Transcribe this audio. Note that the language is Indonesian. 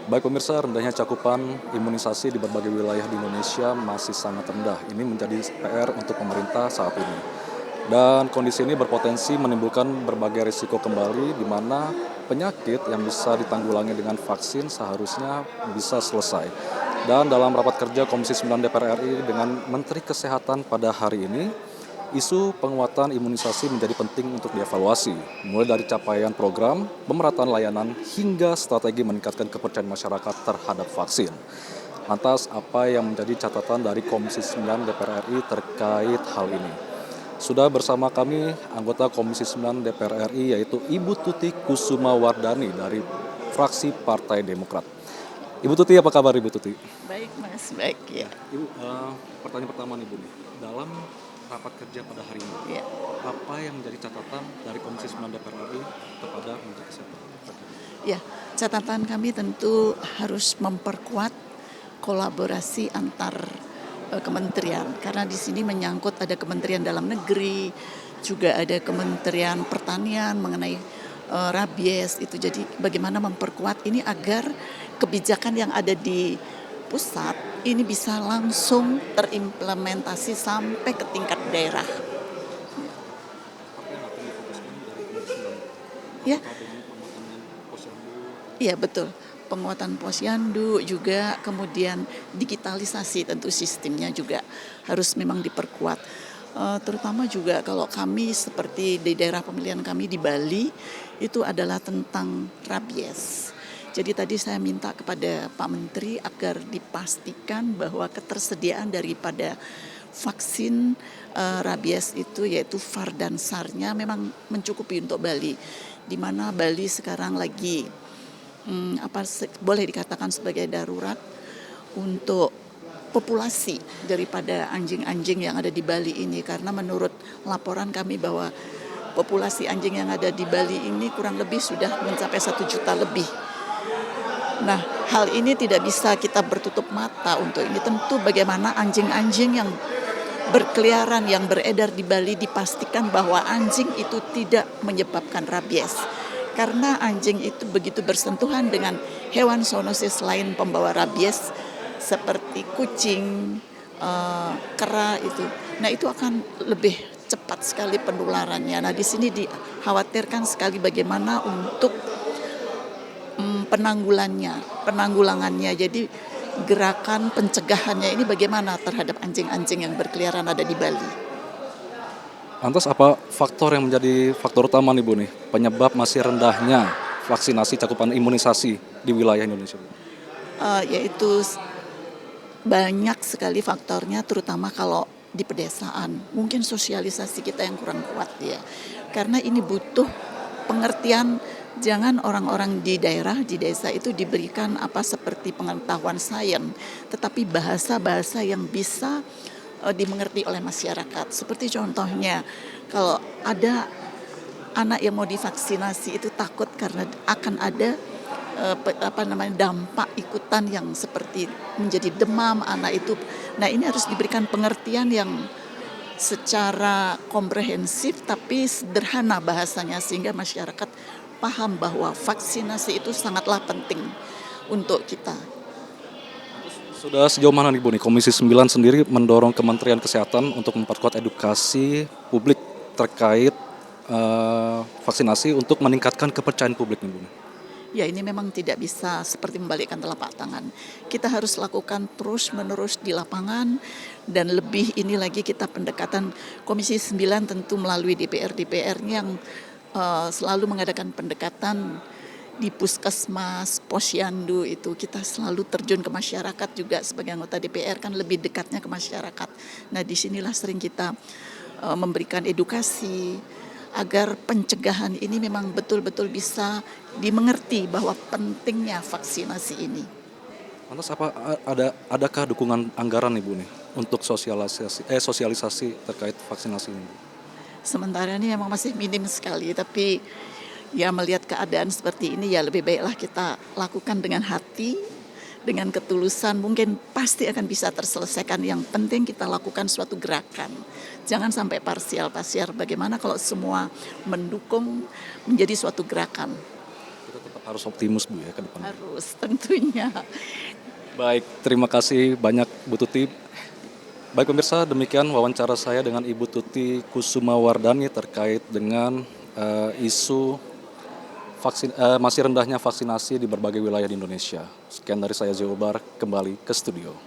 Baik pemirsa, rendahnya cakupan imunisasi di berbagai wilayah di Indonesia masih sangat rendah. Ini menjadi PR untuk pemerintah saat ini. Dan kondisi ini berpotensi menimbulkan berbagai risiko kembali di mana penyakit yang bisa ditanggulangi dengan vaksin seharusnya bisa selesai. Dan dalam rapat kerja Komisi 9 DPR RI dengan Menteri Kesehatan pada hari ini, isu penguatan imunisasi menjadi penting untuk dievaluasi, mulai dari capaian program, pemerataan layanan, hingga strategi meningkatkan kepercayaan masyarakat terhadap vaksin. Lantas, apa yang menjadi catatan dari Komisi 9 DPR RI terkait hal ini? Sudah bersama kami anggota Komisi 9 DPR RI yaitu Ibu Tuti Kusuma Wardani dari fraksi Partai Demokrat. Ibu Tuti, apa kabar Ibu Tuti? Baik Mas, baik ya. Ibu, pertanyaan pertama nih Bu, dalam rapat kerja pada hari ini, Ya, apa yang menjadi catatan dari Komisi 9 DPR RI kepada Menteri Kesehatan? ya. Catatan kami tentu harus memperkuat kolaborasi antar kementerian karena di sini menyangkut ada Kementerian Dalam Negeri, juga ada Kementerian Pertanian mengenai rabies itu. Jadi bagaimana memperkuat ini agar kebijakan yang ada di pusat ini bisa langsung terimplementasi sampai ke tingkat daerah. Ya, iya betul. Penguatan posyandu juga, kemudian digitalisasi tentu sistemnya juga harus memang diperkuat. Terutama juga kalau kami seperti di daerah pemilihan kami di Bali itu adalah tentang rabies. Jadi tadi saya minta kepada Pak Menteri agar dipastikan bahwa ketersediaan daripada vaksin rabies itu yaitu VAR dan SAR-nya memang mencukupi untuk Bali. Di mana Bali sekarang lagi boleh dikatakan sebagai darurat untuk populasi daripada anjing-anjing yang ada di Bali ini, karena menurut laporan kami bahwa populasi anjing yang ada di Bali ini kurang lebih sudah mencapai 1 juta lebih. Nah, hal ini tidak bisa kita bertutup mata untuk ini. Tentu bagaimana anjing-anjing yang berkeliaran, yang beredar di Bali dipastikan bahwa anjing itu tidak menyebabkan rabies. Karena anjing itu begitu bersentuhan dengan hewan zoonosis lain pembawa rabies seperti kucing, kera itu. Nah, itu akan lebih cepat sekali penularannya. Nah, di sini dikhawatirkan sekali bagaimana untuk penanggulangannya. Jadi gerakan pencegahannya ini bagaimana terhadap anjing-anjing yang berkeliaran ada di Bali. Lantas apa faktor yang menjadi faktor utama nih Bu nih, penyebab masih rendahnya vaksinasi cakupan imunisasi di wilayah Indonesia? Yaitu banyak sekali faktornya, terutama kalau di pedesaan. Mungkin sosialisasi kita yang kurang kuat ya. Karena ini butuh pengertian. Jangan orang-orang di daerah, di desa itu diberikan seperti pengetahuan sains, tetapi bahasa-bahasa yang bisa dimengerti oleh masyarakat. Seperti contohnya, kalau ada anak yang mau divaksinasi itu takut karena akan ada dampak ikutan yang seperti menjadi demam anak itu. Nah, ini harus diberikan pengertian yang secara komprehensif tapi sederhana bahasanya sehingga masyarakat paham bahwa vaksinasi itu sangatlah penting untuk kita. Sudah sejauh mana nih Bu nih, Komisi 9 sendiri mendorong Kementerian Kesehatan untuk memperkuat edukasi publik terkait vaksinasi untuk meningkatkan kepercayaan publik nih Bu? Ya, ini memang tidak bisa seperti membalikkan telapak tangan. Kita harus lakukan terus-menerus di lapangan, dan lebih ini lagi kita pendekatan Komisi 9 tentu melalui DPR yang selalu mengadakan pendekatan di puskesmas, posyandu itu kita selalu terjun ke masyarakat juga sebagai anggota DPR kan lebih dekatnya ke masyarakat. Nah, disinilah sering kita memberikan edukasi agar pencegahan ini memang betul-betul bisa dimengerti bahwa pentingnya vaksinasi ini. Lantas adakah dukungan anggaran nih Bu nih untuk sosialisasi terkait vaksinasi ini? Sementara ini memang masih minim sekali, tapi ya melihat keadaan seperti ini ya lebih baiklah kita lakukan dengan hati, dengan ketulusan, mungkin pasti akan bisa terselesaikan. Yang penting kita lakukan suatu gerakan. Jangan sampai parsial. Bagaimana kalau semua mendukung menjadi suatu gerakan. Kita tetap Harus optimis Bu ya ke depan. Harus tentunya. Baik, terima kasih banyak Bu Tuti. Baik pemirsa, demikian wawancara saya dengan Ibu Tuti Kusuma Wardani terkait dengan isu masih rendahnya vaksinasi di berbagai wilayah di Indonesia. Sekian dari saya Ziobar, kembali ke studio.